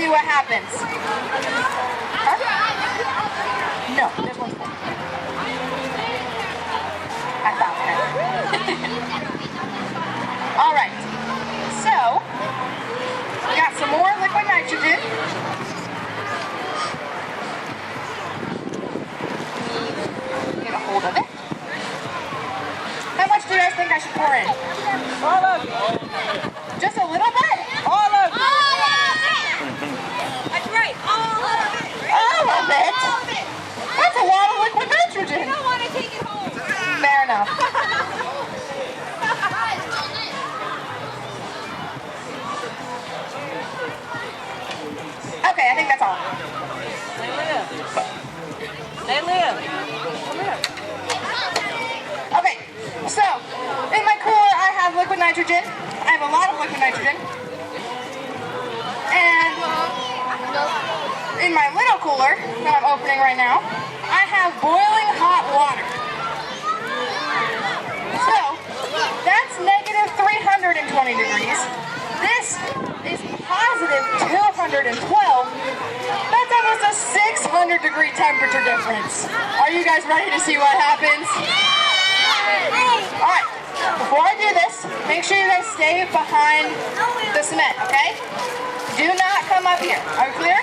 see what happens. Huh? No, this one's full. I thought that. All right. So, we got some more liquid nitrogen. Get a hold of it. How much do you guys think I should pour in? All of it. Just a little bit? All of it. That's right. All of it. All of it? That's a lot of liquid nitrogen. I don't want to take it home. Fair enough. Okay, I think that's all. They live. They live. Come here. Okay, so in my cooler I have liquid nitrogen. I have a lot of liquid nitrogen. And in my little cooler that I'm opening right now, I have boiling hot water. So that's negative 320 degrees. This is positive 212. That's almost a 600 degree temperature difference. Are you guys ready to see what happens? Alright, before I do this, make sure you guys stay behind the cement, okay? Do not come up here. Are we clear?